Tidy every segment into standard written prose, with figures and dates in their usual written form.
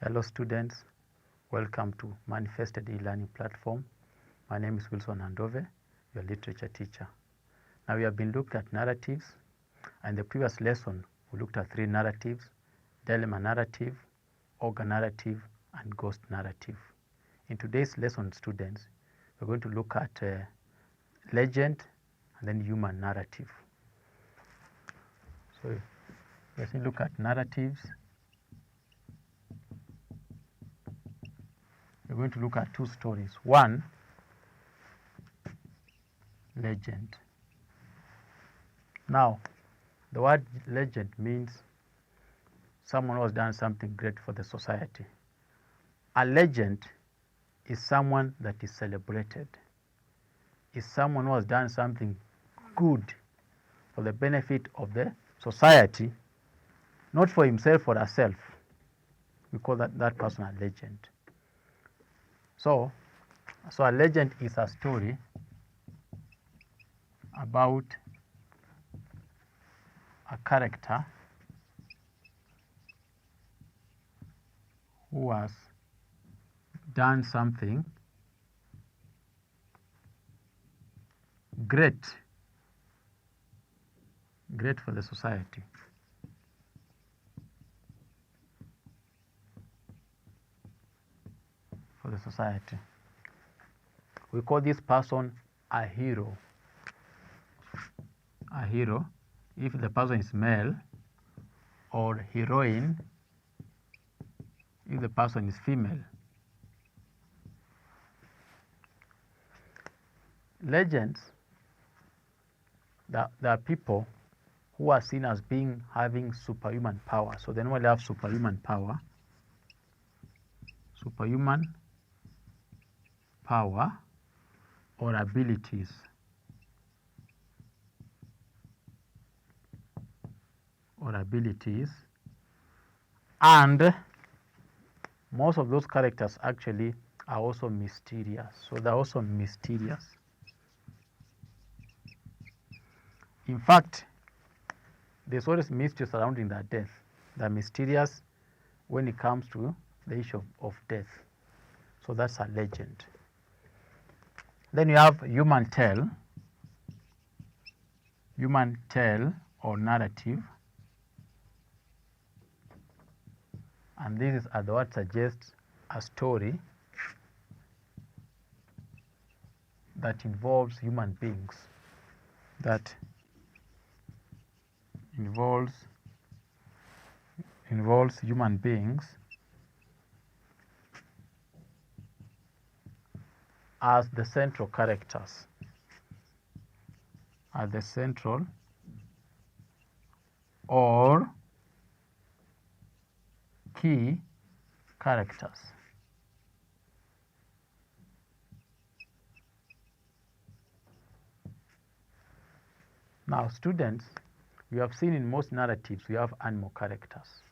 Hello students, welcome to Manifested e-learning platform. My name is Wilson Andove, your literature teacher. Now we have been looked at narratives, and the previous lesson we looked at 3 narratives: dilemma narrative, ogre narrative, and ghost narrative. In today's lesson, students, we're going to look at legend and then human narrative. So let's look at narratives. We're going to look at 2 stories. One, legend. Now, the word legend means someone who has done something great for the society. A legend is someone that is celebrated, is someone who has done something good for the benefit of the society, not for himself or herself. We call that person a legend. So a legend is a story about a character who has done something great for the society. We call this person a hero. A hero if the person is male, or heroine if the person is female. Legends, there are people who are seen as having superhuman power. So they normally have superhuman power or abilities. And most of those characters actually are also mysterious. So they're also mysterious. In fact, there's always mystery surrounding their death. They're mysterious when it comes to the issue of death. So that's a legend. Then you have human tale or narrative. And this is, as the word suggests, a story that involves human beings. Involves human beings as the central characters, or key characters. Now, students, we have seen in most narratives we have animal characters.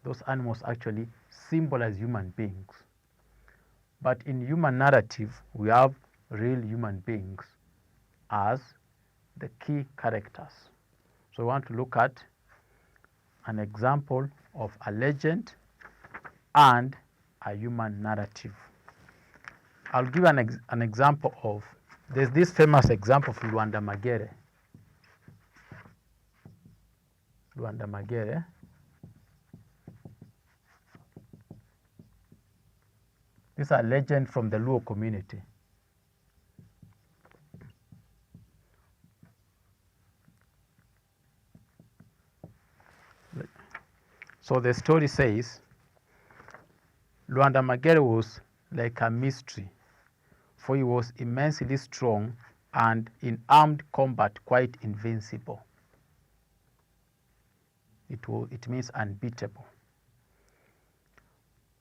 Those animals actually symbolize human beings. But in human narrative, we have real human beings as the key characters. So we want to look at an example of a legend and a human narrative. I'll give an example of, there's this famous example of Luanda Magere. This is a legend from the Luo community. So the story says, Luanda Magere was like a mystery, for he was immensely strong and in armed combat quite invincible. It means unbeatable.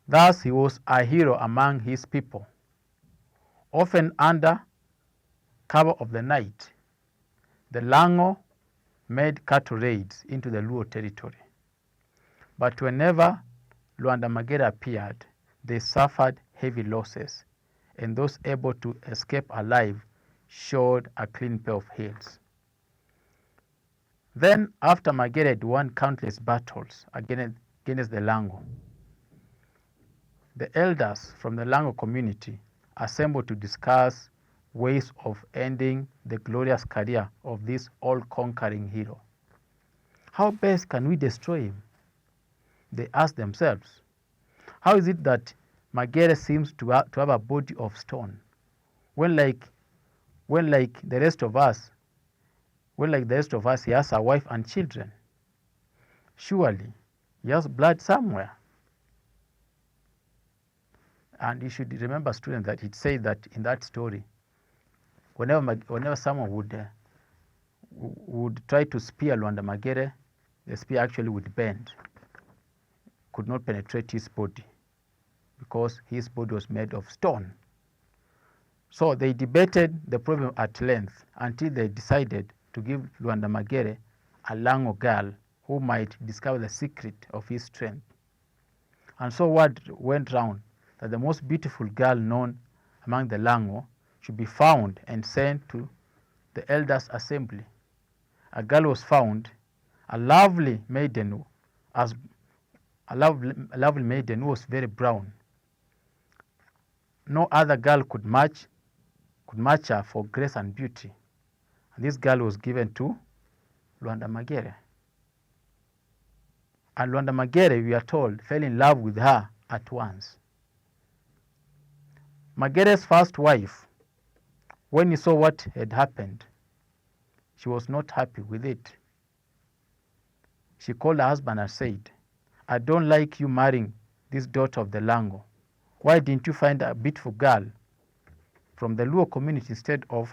Thus he was a hero among his people. Often under cover of the night, the Lango made cattle raids into the Luo territory. But whenever Luanda Magere appeared, they suffered heavy losses, and those able to escape alive showed a clean pair of heels. Then, after Magere had won countless battles against the Lango, the elders from the Lango community assembled to discuss ways of ending the glorious career of this all-conquering hero. How best can we destroy him? They asked themselves. How is it that Magere seems to have a body of stone, when like the rest of us, he has a wife and children? Surely he has blood somewhere. And you should remember, students, that it says that in that story, whenever someone would try to spear Luanda Magere, the spear actually would bend, could not penetrate his body, because his body was made of stone. So they debated the problem at length until they decided to give Luanda Magere a Lango girl who might discover the secret of his strength. And so word went round that the most beautiful girl known among the Lango should be found and sent to the elders' assembly. A girl was found, a lovely maiden who was very brown. No other girl could match her for grace and beauty. And this girl was given to Luanda Magere. And Luanda Magere, we are told, fell in love with her at once. Magere's first wife, when he saw what had happened, she was not happy with it. She called her husband and said, I don't like you marrying this daughter of the Lango. Why didn't you find a beautiful girl from the Luo community instead of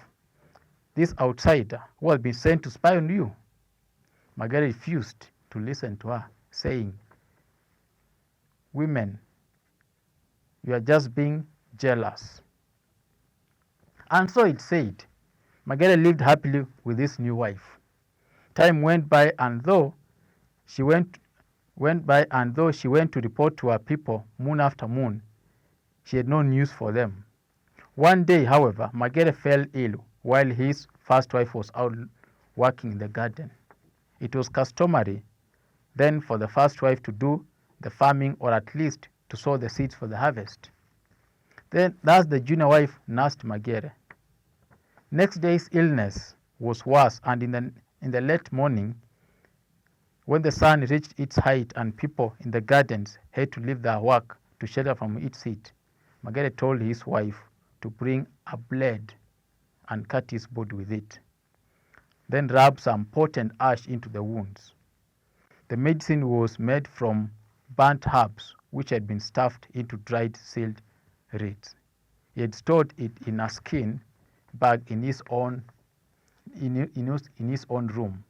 this outsider who has been sent to spy on you? Magere refused to listen to her, saying, women, you are just being jealous. And so it said, Magere lived happily with his new wife. Time went by, and though she went to report to her people moon after moon, she had no news for them. One day, however, Magere fell ill while his first wife was out working in the garden. It was customary then for the first wife to do the farming, or at least to sow the seeds for the harvest. Thus the junior wife nursed Magere. Next day's illness was worse, and in the late morning, when the sun reached its height and people in the gardens had to leave their work to shelter from its heat, Magere told his wife to bring a blade and cut his body with it. Then rub some potent ash into the wounds. The medicine was made from burnt herbs which had been stuffed into dried sealed reeds. He had stored it in a skin bag in his own room.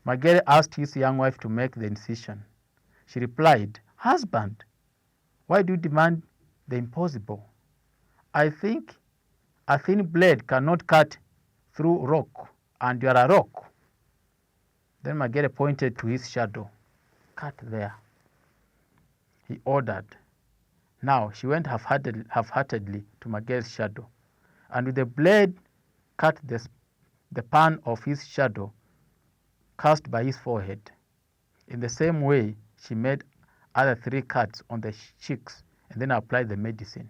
Magere asked his young wife to make the incision. She replied, husband, why do you demand the impossible? I think a thin blade cannot cut through rock, and you are a rock. Then Magere pointed to his shadow. Cut there, he ordered. Now she went half-heartedly to Magere's shadow, and with the blade cut the pan of his shadow cast by his forehead. In the same way, she made other 3 cuts on the cheeks and then applied the medicine.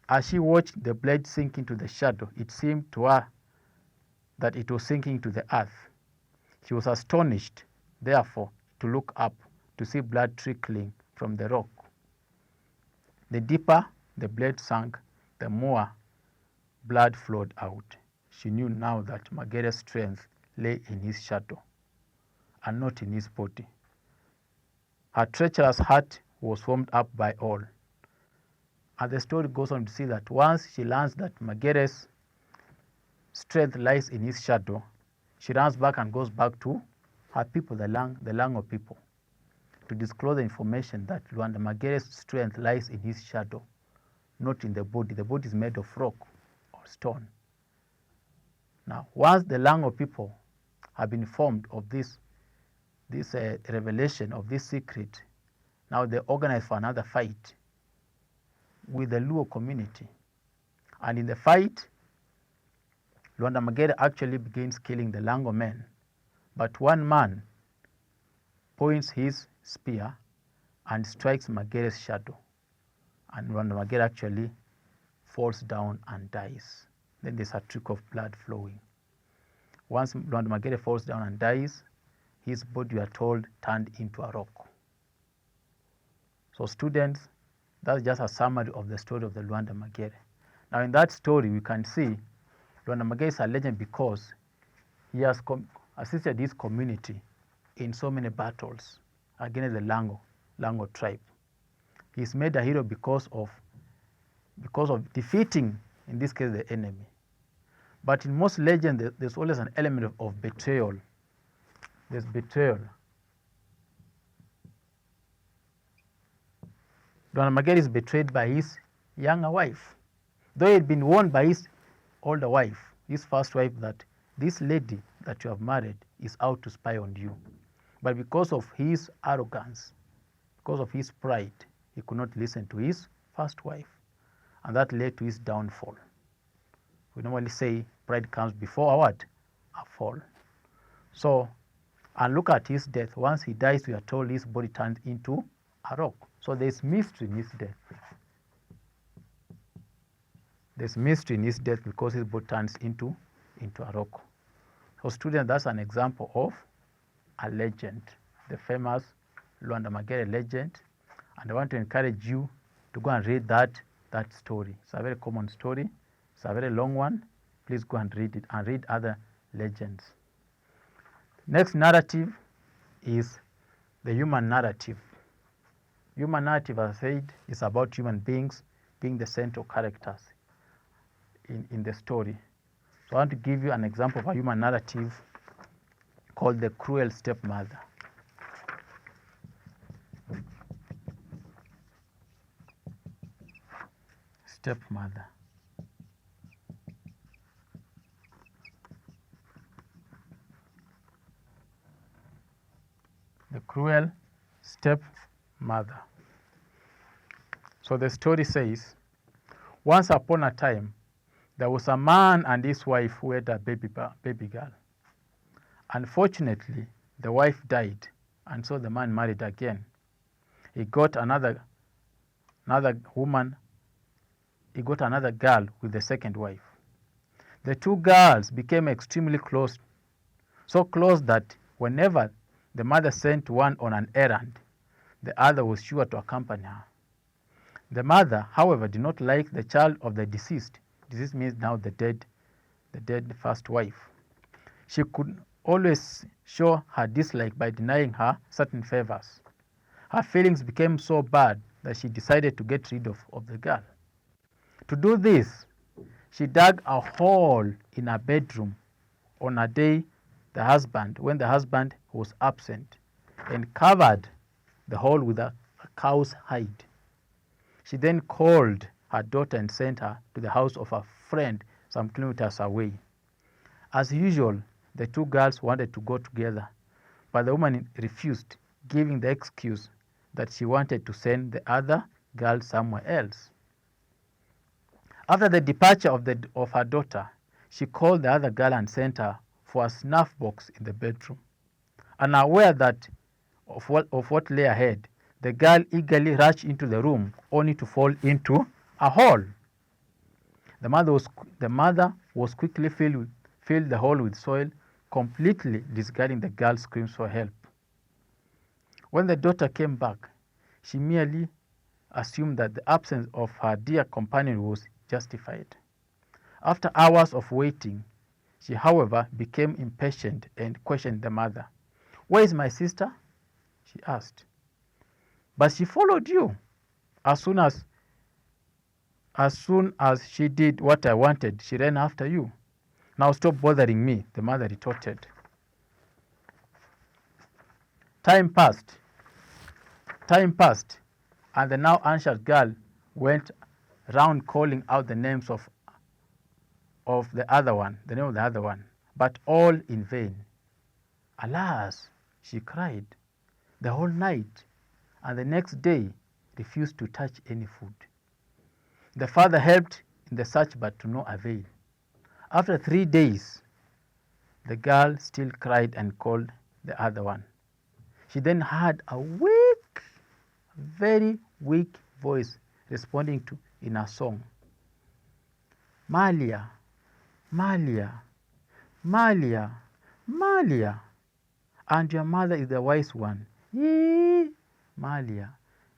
As she watched the blade sink into the shadow, it seemed to her that it was sinking to the earth. She was astonished, therefore, to look up to see blood trickling from the rock. The deeper the blade sank, the more blood flowed out. She knew now that Magere's strength lay in his shadow and not in his body. Her treacherous heart was warmed up by all. And the story goes on to say that once she learns that Magere's strength lies in his shadow, she runs back and goes back to her people, the Lango people, to disclose the information that Luanda Magere's strength lies in his shadow, not in the body. The body is made of rock or stone. Now, once the Lango people have been informed of this revelation, of this secret, now they organize for another fight with the Luo community. And in the fight, Luanda Magere actually begins killing the Lango men but one man points his spear and strikes Magere's shadow, and Magere actually falls down and dies. Then there's a trick of blood flowing. Once Magere falls down and dies, his body, we are told, turned into a rock. So students, that's just a summary of the story of the Luanda Magere. Now in that story, we can see Luanda Magere is a legend because he has assisted his community in so many battles against the Lango tribe. He's made a hero because of defeating, in this case, the enemy. But in most legends, there's always an element of betrayal. There's betrayal. Luanda Magere is betrayed by his younger wife. Though he had been warned by his older wife, his first wife, that this lady that you have married is out to spy on you. But because of his arrogance, because of his pride, he could not listen to his first wife. And that led to his downfall. We normally say pride comes before a what? A fall. So, and look at his death. Once he dies, we are told his body turned into a rock. So there's mystery in his death. There's mystery in his death because his body turns into a rock. So students, that's an example of a legend, the famous Luanda Magere legend. And I want to encourage you to go and read that story. It's a very common story. It's a very long one. Please go and read it and read other legends. Next narrative is the human narrative. Human narrative, as I said, is about human beings being the central characters in the story. So I want to give you an example of a human narrative called The Cruel Stepmother. Stepmother. The Cruel Stepmother. So the story says, once upon a time, there was a man and his wife who had a baby girl. Unfortunately, the wife died, and so the man married again. He got another woman. He got another girl with the second wife. The two girls became extremely close, so close that whenever the mother sent one on an errand, the other was sure to accompany her. The mother, however, did not like the child of the deceased. Deceased means now the dead first wife. She could always show her dislike by denying her certain favors. Her feelings became so bad that she decided to get rid of the girl. To do this, she dug a hole in her bedroom on a day when the husband was absent, and covered the hole with a cow's hide. She then called her daughter and sent her to the house of a friend some kilometers away. As usual, the two girls wanted to go together, but the woman refused, giving the excuse that she wanted to send the other girl somewhere else. After the departure of her daughter, she called the other girl and sent her for a snuff box in the bedroom. Unaware of what lay ahead, the girl eagerly rushed into the room, only to fall into a hole. The mother was quickly filled the hole with soil, completely disregarding the girl's screams for help. When the daughter came back, she merely assumed that the absence of her dear companion was justified. After hours of waiting, she, however, became impatient and questioned the mother. "Where is my sister?" she asked. "But she followed you. As soon as she did what I wanted, she ran after you. Now stop bothering me," the mother retorted. Time passed, and the now anxious girl went round calling out the names of the other one, but all in vain. "Alas," she cried, "the whole night and the next day refused to touch any food." The father helped in the search, but to no avail. After 3 days, the girl still cried and called the other one. She then heard a weak, very weak voice responding to in a song. Malia, Malia, Malia, Malia, and your mother is the wise one. Eee, Malia,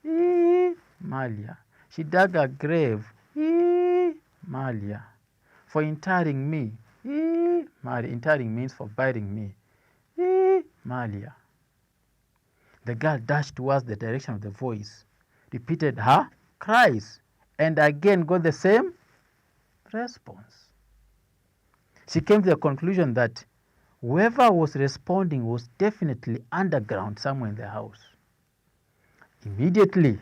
eee, Malia. She dug a grave, eee, Malia, for interring me. Eee, Malia. Interring means for burying me. Eee, Malia. The girl dashed towards the direction of the voice, repeated her cries, and again got the same response. She came to the conclusion that whoever was responding was definitely underground somewhere in the house. Immediately,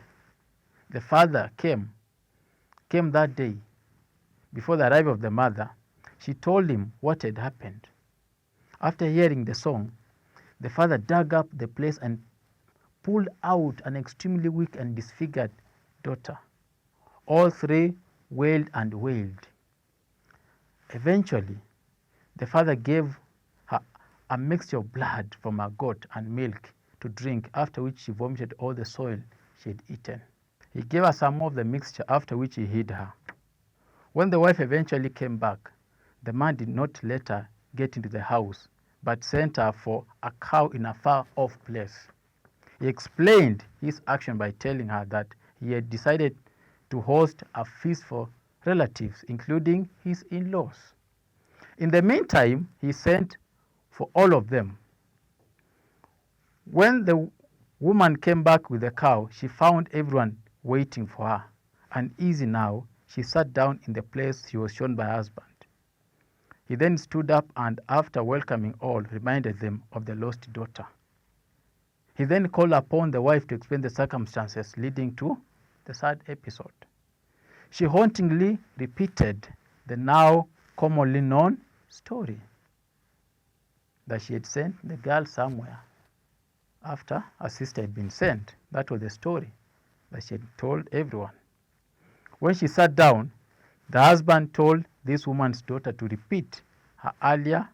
the father came that day. Before the arrival of the mother, she told him what had happened. After hearing the song, the father dug up the place and pulled out an extremely weak and disfigured daughter. All three wailed and wailed. Eventually, the father gave her a mixture of blood from a goat and milk to drink, after which she vomited all the soil she had eaten. He gave her some of the mixture, after which he hid her. When the wife eventually came back, the man did not let her get into the house, but sent her for a cow in a far-off place. He explained his action by telling her that he had decided to host a feast for relatives, including his in-laws. In the meantime, he sent for all of them. When the woman came back with the cow, she found everyone waiting for her. Uneasy now, she sat down in the place she was shown by her husband. He then stood up and, after welcoming all, reminded them of the lost daughter. He then called upon the wife to explain the circumstances leading to the sad episode. She hauntingly repeated the now commonly known story that she had sent the girl somewhere after her sister had been sent. That was the story that she had told everyone. When she sat down, the husband told this woman's daughter to repeat her earlier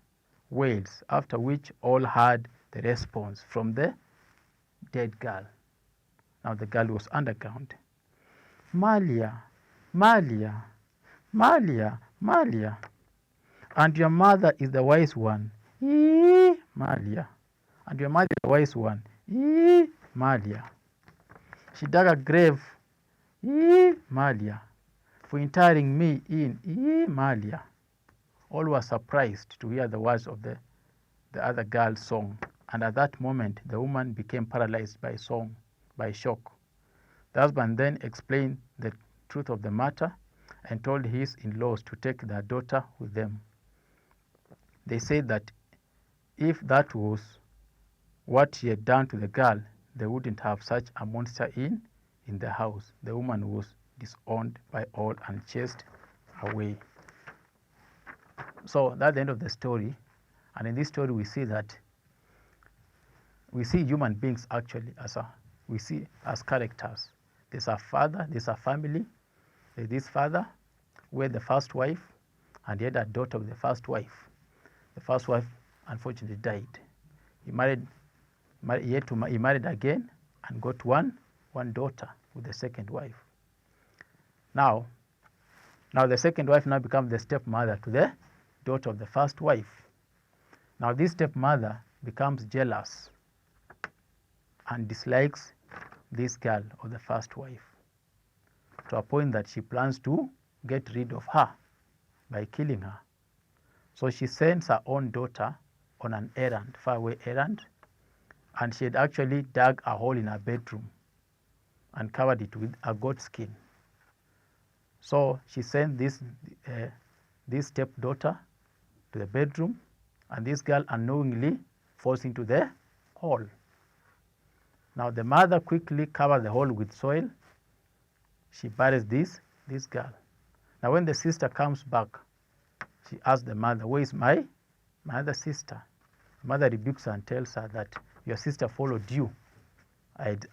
wails, after which all heard the response from the dead girl. Now the girl was underground. Malia, Malia, Malia, Malia, and your mother is the wise one. Eee, Malia, and your mother is the wise one. Eee, Malia. She dug a grave. Eee, Malia, for interring me in. Eee, Malia. All were surprised to hear the words of the other girl's song, and at that moment the woman became paralyzed by shock. The husband then explained the truth of the matter and told his in-laws to take their daughter with them. They said that if that was what she had done to the girl, they wouldn't have such a monster in the house. The woman was disowned by all and chased away. So that's the end of the story. And in this story, we see human beings actually as characters. There's a father, there's a family. There's this father who had the first wife, and he had a daughter with the first wife. The first wife unfortunately died. He married again and got one daughter with the second wife. Now the second wife now becomes the stepmother to the daughter of the first wife. Now this stepmother becomes jealous and dislikes this girl or the first wife, to a point that she plans to get rid of her by killing her. So she sends her own daughter on an errand, faraway errand, and she had actually dug a hole in her bedroom and covered it with a goat skin. So she sent this stepdaughter to the bedroom, and this girl unknowingly falls into the hole. Now the mother quickly covers the hole with soil. She buries this girl. Now when the sister comes back, she asks the mother, "Where is my other sister?" The mother rebukes her and tells her that your sister followed you. I'd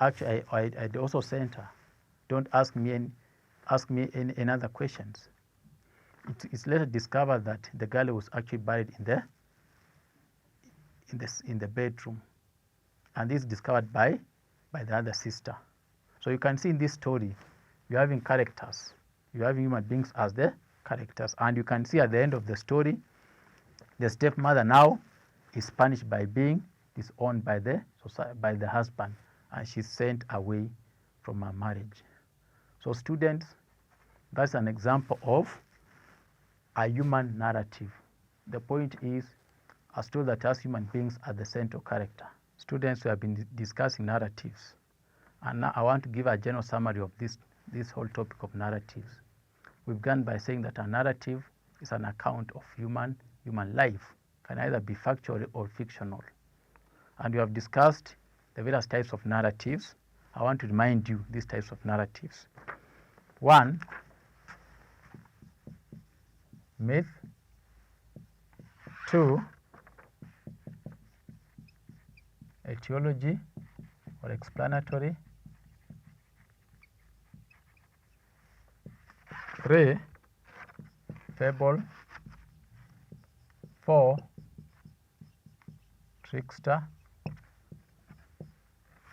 also sent her. Don't ask me any other questions. It's later discovered that the girl was actually buried in the bedroom, and this is discovered by the other sister. So you can see in this story, you're having characters. You're having human beings as the characters, and you can see at the end of the story, the stepmother now is punished by being disowned by the husband, and she's sent away from her marriage. So students, that's an example of a human narrative. The point is a story that has human beings as the central character. Students, we have been discussing narratives, and now I want to give a general summary of this whole topic of narratives. We began by saying that a narrative is an account of human life, can either be factual or fictional. And we have discussed the various types of narratives. I want to remind you these types of narratives. 1, myth. 2, etiology or explanatory. 3, fable. 4, trickster.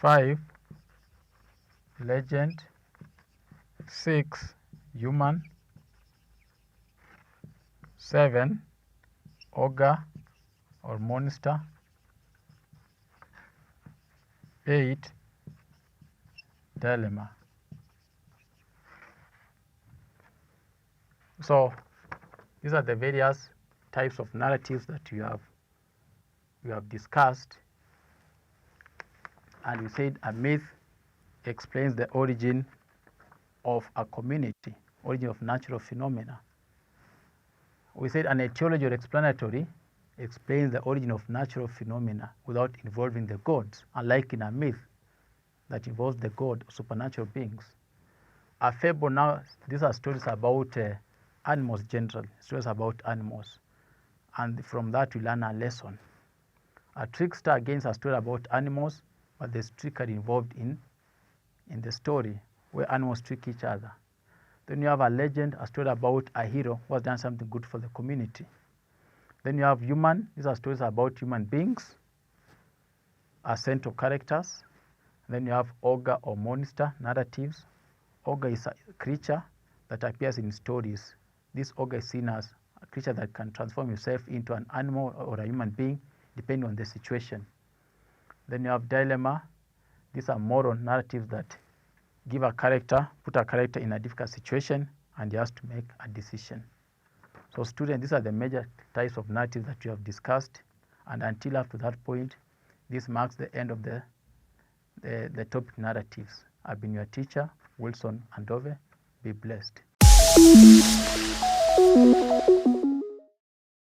5, legend. 6, human. 7, ogre or monster. 8, dilemma. So these are the various types of narratives that we have discussed, and we said a myth explains the origin of a community, origin of natural phenomena. We said an etiology or explanatory explains the origin of natural phenomena without involving the gods, unlike in a myth that involves the god or supernatural beings. A fable, now these are stories about animals generally, stories about animals, and from that we learn a lesson. A trickster, again, is a story about animals, but there's trickery involved in the story where animals trick each other. Then you have a legend, a story about a hero who has done something good for the community. Then you have human, these are stories about human beings as central characters. Then you have ogre or monster narratives. Ogre is a creature that appears in stories. This ogre is seen as a creature that can transform itself into an animal or a human being depending on the situation. Then you have dilemma. These are moral narratives that give a character, put a character in a difficult situation, and he has to make a decision. So students, these are the major types of narratives that we have discussed, and until up to that point, this marks the end of the topic narratives. I've been your teacher, Wilson Andove. Be blessed.